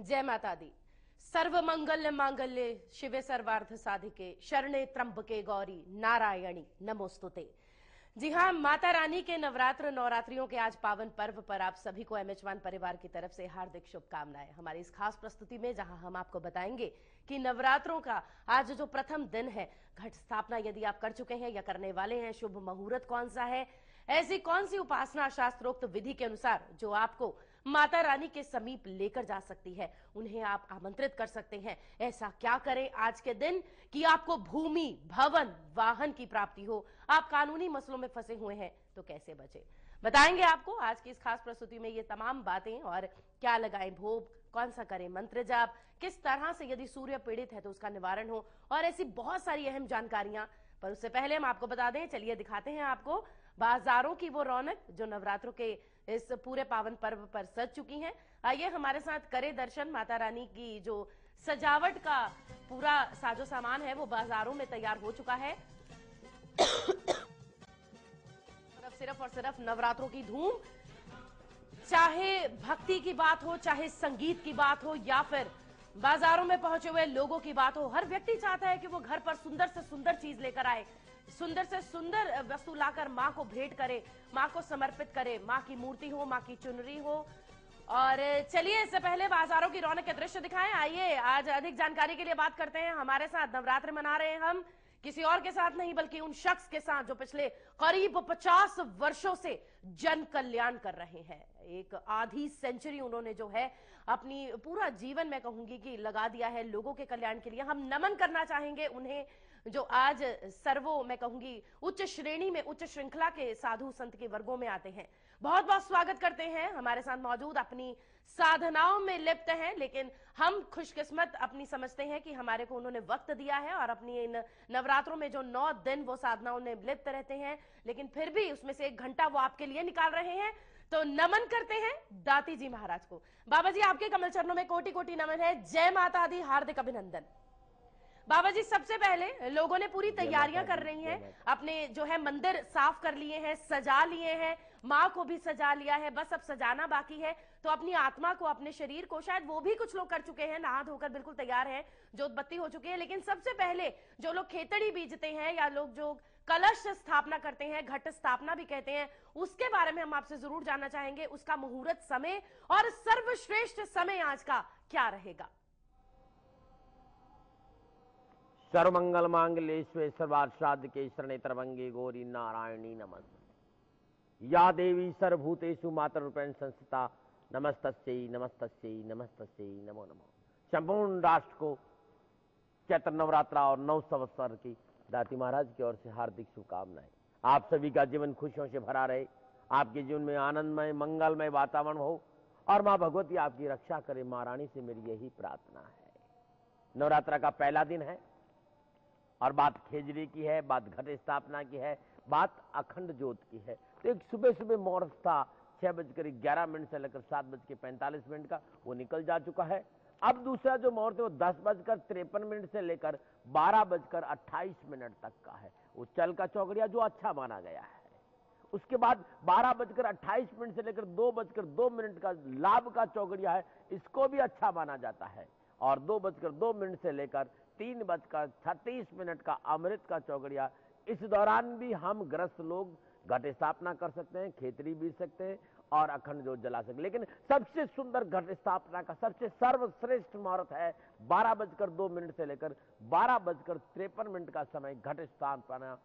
जय माता दी। सर्व मंगल मांगल्ये शिवे सर्वार्थ साधिके शरणे त्र्यंबके गौरी नारायणी नमोस्तुते। जी हाँ, माता रानी के नवरात्र नवरात्रियों के आज पावन पर्व पर आप सभी को MH1 परिवार की तरफ से हार्दिक शुभकामनाएं। हमारी इस खास प्रस्तुति में जहां हम आपको बताएंगे कि नवरात्रों का आज जो प्रथम दिन है, घट स्थापना यदि आप कर चुके हैं या करने वाले हैं, शुभ मुहूर्त कौन सा है, ऐसी कौन सी उपासना शास्त्रोक्त विधि के अनुसार जो आपको माता रानी के समीप लेकर जा सकती है, उन्हें आप आमंत्रित कर सकते हैं। ऐसा क्या करें आज के दिन कि आपको भूमि, भवन, वाहन की प्राप्ति हो। आप कानूनी मसलों में फंसे हुए हैं तो कैसे बचे, बताएंगे आपको आज की इस खास प्रस्तुति में ये तमाम बातें। और क्या लगाएं भोग, कौन सा करें मंत्र जाप, किस तरह से यदि सूर्य पीड़ित है तो उसका निवारण हो, और ऐसी बहुत सारी अहम जानकारियां। पर उससे पहले हम आपको बता दें, चलिए दिखाते हैं आपको बाजारों की वो रौनक जो नवरात्रों के इस पूरे पावन पर्व पर सज चुकी हैं। आइए हमारे साथ करें दर्शन। माता रानी की जो सजावट का पूरा साजो सामान है वो बाजारों में तैयार हो चुका है। सिर्फ और सिर्फ नवरात्रों की धूम, चाहे भक्ति की बात हो, चाहे संगीत की बात हो, या फिर बाजारों में पहुंचे हुए लोगों की बात हो। हर व्यक्ति चाहता है कि वो घर पर सुंदर से सुंदर चीज लेकर आए, सुंदर से सुंदर वस्तु लाकर मां को भेंट करे, मां को समर्पित करे, मां की मूर्ति हो, मां की चुनरी हो। और चलिए इससे पहले बाजारों की रौनक के दृश्य दिखाएं। आइए आज अधिक जानकारी के लिए बात करते हैं। हमारे साथ नवरात्र मना रहे हैं हम किसी और के साथ नहीं बल्कि उन शख्स के साथ जो पिछले करीब 50 वर्षों से जन कल्याण कर रहे हैं। एक आधी सेंचुरी उन्होंने जो है अपनी पूरा जीवन में कहूंगी कि लगा दिया है लोगों के कल्याण के लिए। हम नमन करना चाहेंगे उन्हें जो आज सर्वो मैं कहूंगी उच्च श्रेणी में, उच्च श्रृंखला के साधु संत के वर्गों में आते हैं। बहुत बहुत स्वागत करते हैं। हमारे साथ मौजूद अपनी साधनाओं में लिप्त हैं, लेकिन हम खुशकिस्मत अपनी समझते हैं कि हमारे को उन्होंने वक्त दिया है और अपनी इन नवरात्रों में जो 9 दिन वो साधनाओं में लिप्त रहते हैं, लेकिन फिर भी उसमें से 1 घंटा वो आपके लिए निकाल रहे हैं। तो नमन करते हैं दाती जी महाराज को। बाबा जी आपके कमल चरणों में कोटि कोटि नमन है। जय माता दी, हार्दिक अभिनंदन। बाबा जी सबसे पहले लोगों ने पूरी तैयारियां कर रही हैं, अपने जो है मंदिर साफ कर लिए हैं, सजा लिए हैं, माँ को भी सजा लिया है, बस अब सजाना बाकी है। तो अपनी आत्मा को, अपने शरीर को, शायद वो भी कुछ लोग कर चुके हैं, नहा धोकर बिल्कुल तैयार हैं, जोतबत्ती हो चुकी है। लेकिन सबसे पहले जो लोग खेतड़ी बीजते हैं या लोग जो कलश स्थापना करते हैं, घट स्थापना भी कहते हैं, उसके बारे में हम आपसे जरूर जानना चाहेंगे। उसका मुहूर्त समय और सर्वश्रेष्ठ समय आज का क्या रहेगा? सर्वमंगल मांगल्ये शिवे सर्वार्थ साधिके शरणे त्र्यंबके गौरी नारायणी नमोस्तुते। या देवी सर्वभूतेषु मातृरूपेण संस्थिता नमस्तस्यै नमस्तस्यै नमस्तस्यै नमो नमः। संपूर्ण राष्ट्र को चैत्र नवरात्रा और 9 संवत्सर की दाती महाराज की ओर से हार्दिक शुभकामनाएं। आप सभी का जीवन खुशियों से भरा रहे, आपके जीवन में आनंदमय मंगलमय वातावरण हो और मां भगवती आपकी रक्षा करे। मां रानी से मेरी यही प्रार्थना है। नवरात्रा का पहला दिन है और बात खेजड़ी की है, बात घट स्थापना की है, बात अखंड ज्योत की है। तो एक सुबह सुबह मुहूर्त था 6:11 से लेकर 7:45 का, वो निकल जा चुका है। अब दूसरा जो मुहूर्त है वो 10:53 से लेकर 12:28 तक का है। वो चल का चौकड़िया जो अच्छा माना गया है। उसके बाद 12:28 से लेकर 2:02 का लाभ का चौकड़िया है, इसको भी अच्छा माना जाता है। और 2:02 से लेकर 3:36 का अमृत का चौकड़िया। इस दौरान भी हम ग्रस्त लोग घट स्थापना कर सकते हैं, खेतरी बीज सकते हैं और अखंड ज्योत जला सकते हैं। लेकिन सबसे सुंदर घट स्थापना का सबसे सर्वश्रेष्ठ मुहूर्त है 12:02 से लेकर 12:53 का समय घट स्थापना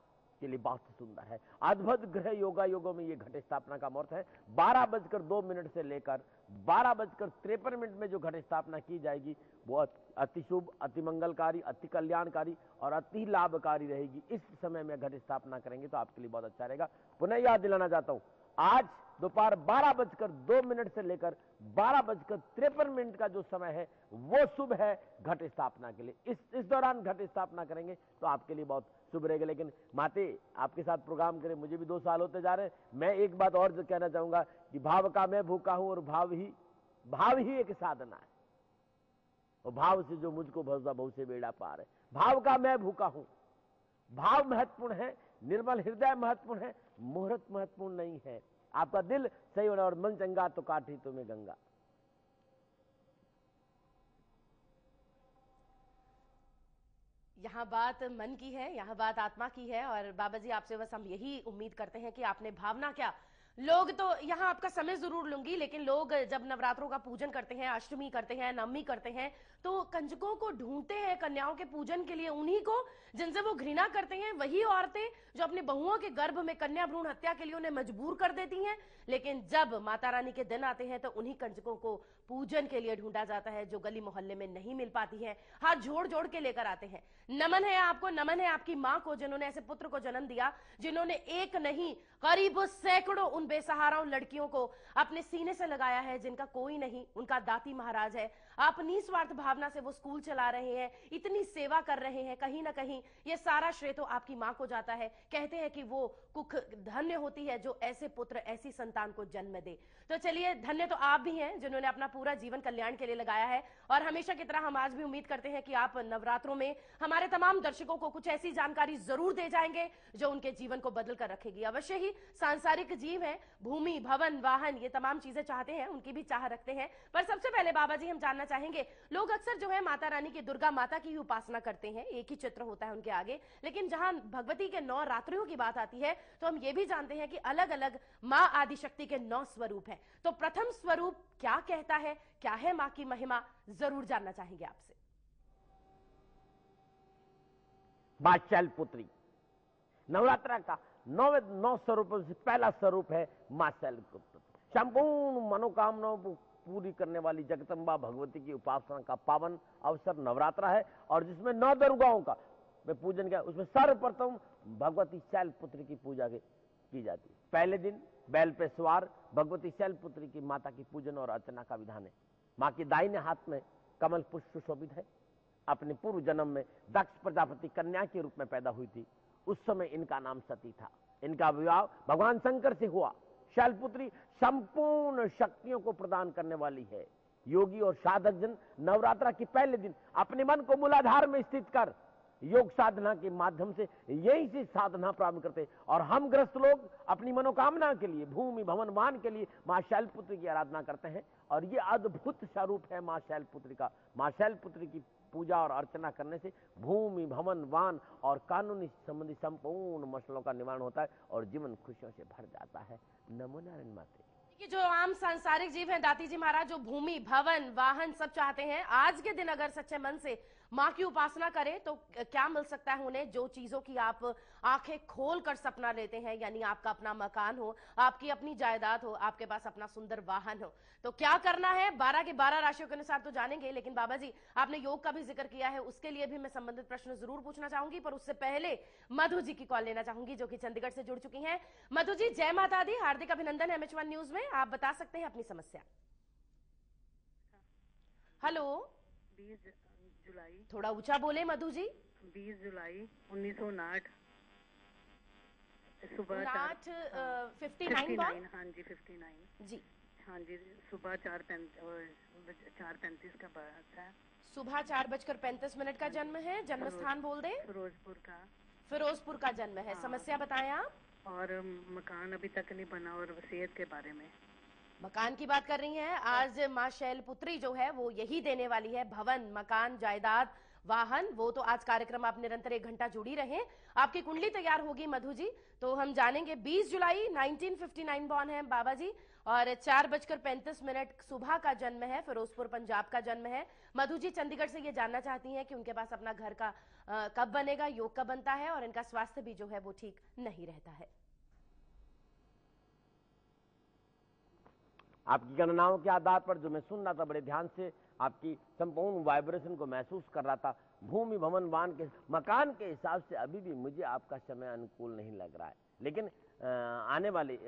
के लिए बहुत सुंदर है। अद्भुत ग्रह योगा योगों में ये घट स्थापना का मुहूर्त है। 12:02 से लेकर 12:53 में जो घट स्थापना की जाएगी वो अति शुभ, अति मंगलकारी, अति कल्याणकारी और अति लाभकारी रहेगी। इस समय में घट स्थापना करेंगे तो आपके लिए बहुत अच्छा रहेगा। पुनः याद दिलाना चाहता हूं, आज दोपहर 12:02 से लेकर 12:53 का जो समय है वो शुभ है घट स्थापना के लिए। इस दौरान घट स्थापना करेंगे तो आपके लिए बहुत शुभ रहेगा। लेकिन माते आपके साथ प्रोग्राम करें, मुझे भी 2 साल होते जा रहे हैं। मैं एक बात और जो कहना चाहूंगा कि भाव का मैं भूखा हूं और भाव ही एक साधना है। और भाव से जो मुझको भवसा बहु से बेड़ा पार है। भाव का मैं भूखा हूं, भाव महत्वपूर्ण है, निर्मल हृदय महत्वपूर्ण है, मुहूर्त महत्वपूर्ण नहीं है। आपका दिल सही होना और मन चंगा तो काठी तुम्हें गंगा। यहाँ बात मन की है, यहाँ बात आत्मा की है। और बाबा जी आपसे बस हम यही उम्मीद करते हैं कि आपने भावना क्या, लोग तो यहाँ आपका समय जरूर लूंगी, लेकिन लोग जब नवरात्रों का पूजन करते हैं, अष्टमी करते हैं, नवमी करते हैं, तो कंजकों को ढूंढते हैं कन्याओं के पूजन के लिए, उन्हीं को जिनसे वो घृणा करते हैं, वही औरतें जो अपनी बहुओं के गर्भ में कन्या भ्रूण हत्या के लिए उन्हें मजबूर कर देती हैं। लेकिन जब माता रानी के दिन आते हैं तो उन्हीं कंजकों को पूजन के लिए ढूंढा जाता है, जो गली मोहल्ले में नहीं मिल पाती हैं, हाथ जोड़ जोड़ के लेकर आते हैं। नमन है आपको, नमन है आपकी मां को, जिन्होंने ऐसे पुत्र को जन्म दिया, जिन्होंने एक नहीं करीब सैकड़ों उन बेसहारा लड़कियों को अपने सीने से लगाया है, जिनका कोई नहीं, उनका दाती महाराज है। आप निस्वार्थ भावना से वो स्कूल चला रहे हैं, इतनी सेवा कर रहे हैं, कहीं ना कहीं ये सारा श्रेय तो आपकी मां को जाता है। कहते हैं कि वो कुख धन्य होती है जो ऐसे पुत्र, ऐसी संतान को जन्म दे। तो चलिए, धन्य तो आप भी हैं जिन्होंने अपना पूरा जीवन कल्याण के लिए लगाया है। और हमेशा की तरह हम आज भी उम्मीद करते हैं कि आप नवरात्रों में हमारे तमाम दर्शकों को कुछ ऐसी जानकारी जरूर दे जाएंगे जो उनके जीवन को बदल कर रखेगी। अवश्य ही सांसारिक जीव है, भूमि भवन वाहन ये तमाम चीजें चाहते हैं, उनकी भी चाह रखते हैं। पर सबसे पहले बाबा जी हम जानना चाहेंगे, लोग अक्सर जो है माता रानी की, दुर्गा माता की ही उपासना करते हैं, एक ही चित्र होता है उनके आगे, लेकिन जहां भगवती के 9 रात्रियों की बात आती है तो हम ये भी जानते हैं कि अलग अलग मां आदिशक्ति के 9 स्वरूप हैं। तो प्रथम स्वरूप क्या कहता है, क्या है मां की महिमा, जरूर जानना चाहेंगे आपसे। मां शैलपुत्री नवरात्रा का 9 स्वरूपों से पहला स्वरूप है मां शैलपुत्री। संपूर्ण मनोकामनाओं को पूरी करने वाली जगदम्बा भगवती की उपासना का पावन अवसर नवरात्रा है, और जिसमें 9 दुर्गाओं का मैं पूजन किया, उसमें सर्वप्रथम भगवती शैलपुत्री की पूजा की जाती है। पहले दिन बैल पे सवार भगवती शैलपुत्री की माता की पूजन और अर्चना का विधान है। मां के दाहिने हाथ में कमल पुष्प सुशोभित है। अपने पूर्व जन्म में दक्ष प्रजापति कन्या के रूप में पैदा हुई थी। उस समय इनका नाम सती था। इनका विवाह भगवान शंकर से हुआ। शैलपुत्री संपूर्ण शक्तियों को प्रदान करने वाली है। योगी और साधक जन नवरात्रा के पहले दिन अपने मन को मूलाधार में स्थित कर योग साधना के माध्यम से यही से साधना प्राप्त करते, और हम ग्रस्त लोग अपनी मनोकामना के लिए, भूमि भवन वाहन के लिए मां शैलपुत्री की आराधना करते हैं। और ये अद्भुत स्वरूप है मां शैलपुत्री का। मां शैलपुत्री की पूजा और अर्चना करने से भूमि भवन वाहन और कानूनी संबंधी संपूर्ण मसलों का निवारण होता है और जीवन खुशियों से भर जाता है। नमो नारायण माते। कि जो आम सांसारिक जीव हैं दाती जी महाराज, जो भूमि भवन वाहन सब चाहते हैं, आज के दिन अगर सच्चे मन से मां की उपासना करें तो क्या मिल सकता है उन्हें? जो चीजों की आप आंखें खोल कर सपना लेते हैं, यानी आपका अपना मकान हो, आपकी अपनी जायदाद हो, आपके पास अपना सुंदर वाहन हो, तो क्या करना है? 12 की 12 राशियों के अनुसार तो जानेंगे, लेकिन बाबा जी आपने योग का भी जिक्र किया है, उसके लिए भी मैं संबंधित प्रश्न जरूर पूछना चाहूंगी। पर उससे पहले मधु जी की कॉल लेना चाहूंगी, जो कि चंडीगढ़ से जुड़ चुकी हैं। मधु जी, जय माता दी, हार्दिक अभिनंदन MH1 न्यूज में। आप बता सकते हैं अपनी समस्या। हेलो, 20 जुलाई, थोड़ा ऊंचा बोले मधु जी। 20 जुलाई 1959 सुबह 59 हाँ जी 59 जी, हाँ जी, सुबह 4:35 का बात है। सुबह 4:35 का जन्म है। जन्म स्थान बोल दें? फिरोजपुर का जन्म है। हाँ। समस्या बताएं आप। और मकान अभी तक नहीं बना, और सेहत के बारे में। मकान की बात कर रही हैं। आज मां शैलपुत्री जो है वो यही देने वाली है, भवन, मकान, जायदाद, वाहन। वो तो आज कार्यक्रम आप निरंतर 1 घंटा जुड़ी रहें, आपकी कुंडली तैयार होगी मधु जी, तो हम जानेंगे। 20 जुलाई 1959 बॉर्न है बाबा जी, और 4:35 सुबह का जन्म है। फिरोजपुर पंजाब का जन्म है। मधु जी चंडीगढ़ से ये जानना चाहती हैं कि उनके पास अपना घर का कब बनेगा, योग कब बनता है, और इनका स्वास्थ्य भी जो है वो ठीक नहीं रहता है। आपकी गणनाओं के आधार पर जो मैं सुन रहा था, बड़े ध्यान से आपकी संपूर्ण वाइब्रेशन को महसूस कर रहा था। भूमि भवन वाहन के मकान के हिसाब से अभी भी मुझे आपका समय अनुकूल नहीं लग रहा है, लेकिन आने वाले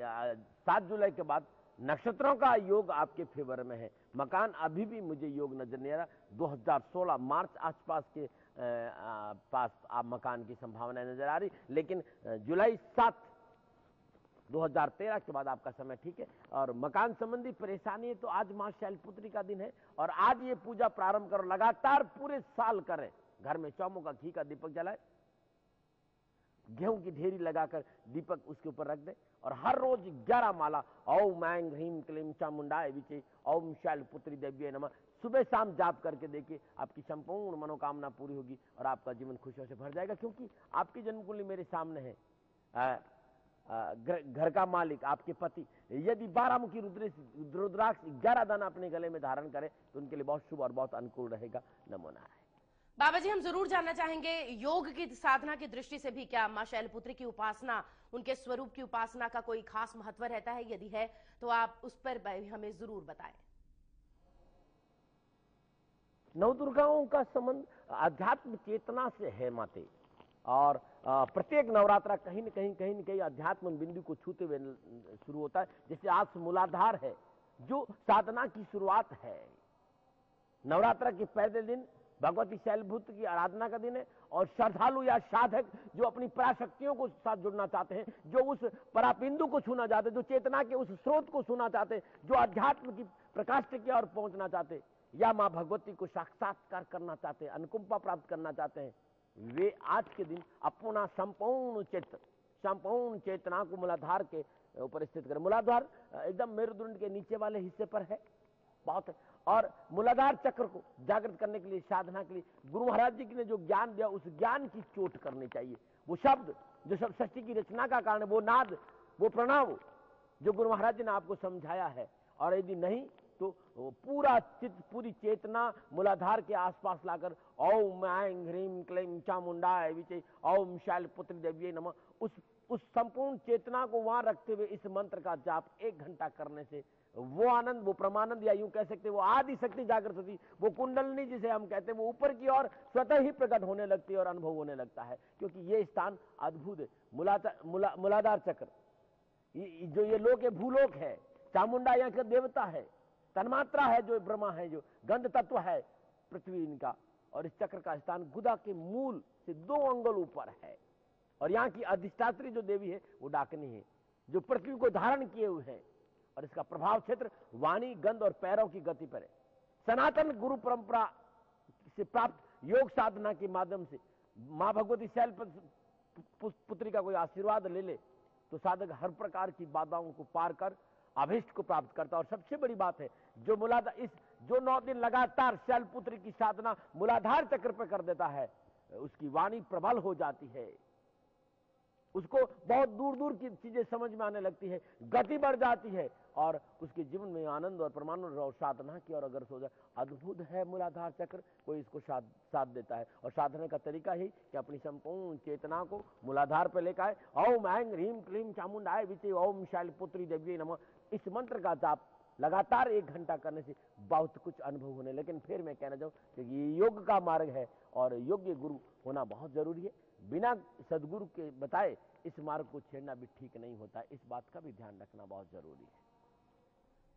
7 जुलाई के बाद नक्षत्रों का योग आपके फेवर में है। मकान अभी भी मुझे योग नजर नहीं आ रहा। 2016 मार्च आसपास के पास आप मकान की संभावना नजर आ रही, लेकिन जुलाई 7 2013 के बाद आपका समय ठीक है। और मकान संबंधी परेशानी है तो आज मां शैलपुत्री का दिन है, और आज ये पूजा प्रारंभ करो, लगातार पूरे साल करें। घर में चौमुखा घी का दीपक जलाए, गेहूं की ढेरी लगाकर दीपक उसके ऊपर रख दे और हर रोज 11 माला ओम ऐं ह्रीं क्लीं चामुंडाय विचे ओम शैलपुत्री देव्यै नमः सुबह शाम जाप करके देखिए, आपकी संपूर्ण मनोकामना पूरी होगी और आपका जीवन खुशियों से भर जाएगा। क्योंकि आपकी जन्म कुंडली मेरे सामने है। घर का मालिक आपके पति यदि 12 मुखी रुद्राक्ष 11 दाना अपने गले में धारण करे तो उनके लिए बहुत शुभ और बहुत अनुकूल रहेगा। नमो नारायण। बाबा जी, हम जरूर जानना चाहेंगे योग की साधना की दृष्टि से भी क्या मां शैलपुत्री की उपासना, उनके स्वरूप की उपासना का कोई खास महत्व रहता है? यदि है तो आप उस पर हमें जरूर बताएं। नवदुर्गाओं का संबंध आध्यात्म चेतना से है माते, और प्रत्येक नवरात्रा कहीं न कहीं अध्यात्म बिंदु को छूते हुए शुरू होता है। जैसे आज मूलाधार है जो साधना की शुरुआत है। नवरात्रा के पहले दिन भगवती शैलपुत्री की आराधना का दिन है और श्रद्धालु या साधक जो अपनी पराशक्तियों को साथ जुड़ना चाहते हैं, जो उस पराबिंदु को छूना चाहते हैं, जो चेतना के उस स्रोत को छूना चाहते हैं, जो अध्यात्म की प्रकाष्ठ की ओर पहुंचना चाहते हैं या मां भगवती को साक्षात्कार करना चाहते हैं, अनुकंपा प्राप्त करना चाहते हैं, वे आज के दिन अपना संपूर्ण चेतना को मूलाधार के ऊपर स्थित करें। मूलाधार एकदम मेरुदंड के नीचे वाले हिस्से पर है बहुत है। और मूलाधार चक्र को जागृत करने के लिए, साधना के लिए गुरु महाराज जी ने जो ज्ञान दिया, उस ज्ञान की चोट करनी चाहिए। वो शब्द जो सब सृष्टि की रचना का कारण, वो नाद, वो प्रणव जो गुरु महाराज जी ने आपको समझाया है, और यदि नहीं तो पूरा चित्त, पूरी चेतना मूलाधार के आसपास लाकर ओम ऐं ह्रीं क्लीं चामुंडाय विचे ओम शैलपुत्री देव्यै नमः उस संपूर्ण चेतना को वहां रखते हुए इस मंत्र का जाप 1 घंटा करने से वो आनंद, वो परमानंद, या यूं कह सकते वो आदि शक्ति जागृत होती, वो कुंडलनी जिसे हम कहते हैं, वो ऊपर की ओर स्वतः ही प्रकट होने लगती है और अनुभव होने लगता है। क्योंकि ये स्थान अद्भुत है। मूलाधार चक्र जो ये लोक है, भूलोक है, चामुंडा यहाँ का देवता है, तन्मात्रा है जो ब्रह्मा है, जो गंध तत्व है पृथ्वी इनका, और इस चक्र का स्थान गुदा के मूल से 2 अंगुल ऊपर है। और यहाँ की अधिष्ठात्री जो देवी है वो डाकनी है, जो पृथ्वी को धारण किए हुए है, और इसका प्रभाव क्षेत्र वाणी, गंध और पैरों की गति पर है। सनातन गुरु परंपरा से प्राप्त योग साधना के माध्यम से मां भगवती शैलपुत्री का कोई आशीर्वाद ले ले तो साधक हर प्रकार की बाधाओं को पार कर अभिष्ट को प्राप्त करता। और सबसे बड़ी बात है, जो मूलाधार जो 9 दिन लगातार शैलपुत्री की साधना मूलाधार चक्र पर कर देता है, उसकी वाणी प्रबल हो जाती है, उसको बहुत दूर दूर की चीजें समझ में आने लगती है, गति बढ़ जाती है, और उसके जीवन में आनंद और परमानंद और साधना की और अगर सो जाए। अद्भुत है मूलाधार चक्र, कोई इसको साथ देता है। और साधना का तरीका ही कि अपनी संपूर्ण चेतना को मूलाधार पर लेकर आए। ओम ऐं ह्रीं क्लीं चामुंडाय विचे ओम शैलपुत्री देव्यै नमः इस मंत्र का जाप लगातार 1 घंटा करने से बहुत कुछ अनुभव होने। लेकिन फिर मैं कहना चाहूँ कि ये योग का मार्ग है और योग्य गुरु होना बहुत जरूरी है। बिना सदगुरु के बताए इस मार्ग को छेड़ना भी ठीक नहीं होता। इस बात का भी ध्यान रखना बहुत जरूरी है।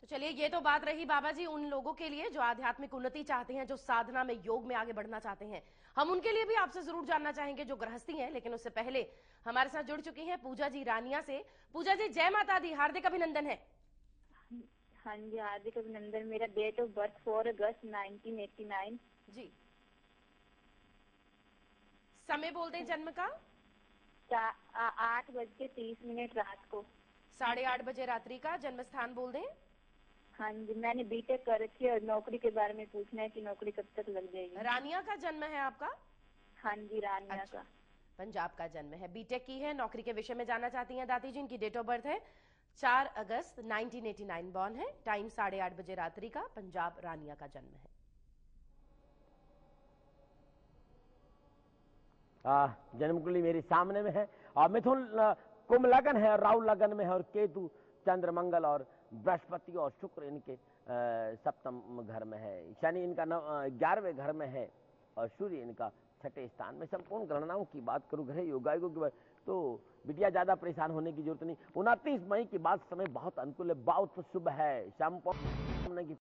तो चलिए, ये तो बात रही बाबा जी उन लोगों के लिए जो आध्यात्मिक उन्नति चाहते हैं, जो साधना में, योग में आगे बढ़ना चाहते हैं। हम उनके लिए भी आपसे जरूर जानना चाहेंगे जो गृहस्थी हैं। लेकिन उससे पहले हमारे साथ जुड़ चुकी हैं पूजा जी रानिया से। पूजा जी, जय माता दी, हार्दिक अभिनंदन है। हाँ जी, हार्दिक अभिनंदन। मेरा डेट ऑफ बर्थ 4 अगस्त 1989 जी। समय बोल दें जन्म का। 8:30 रात को। 8:30 बजे रात्रि का। जन्म स्थान बोल दें। हाँ जी, मैंने बीटेक कर रखी है और नौकरी के बारे में पूछना है कि नौकरी कब तक लग जाएगी। रानिया का जन्म है आपका? हाँ जी, रानिया अच्छा, का। पंजाब का जन्म है, बीटेक की है, नौकरी के विषय में जानना चाहती हैं दाती जी। इनकी डेट ऑफ बर्थ है 4 अगस्त 1989 बॉर्न है। टाइम 8:30 बजे रात्रि का। पंजाब, रानिया का जन्म है। जन्म कुंडली मेरे सामने में है और मिथुन कुंभ लगन है और राहु लगन में है, और केतु, चंद्र, मंगल और बृहस्पति और शुक्र इनके 7वें घर में है। शनि इनका 11वें घर में है और सूर्य इनका 6ठे स्थान में। संपूर्ण गणनाओं की बात करूं ग्रह योगायोगों की बात, तो बिटिया ज्यादा परेशान होने की जरूरत नहीं। 29 मई के बाद समय बहुत अनुकूल है, बहुत शुभ है। शाम की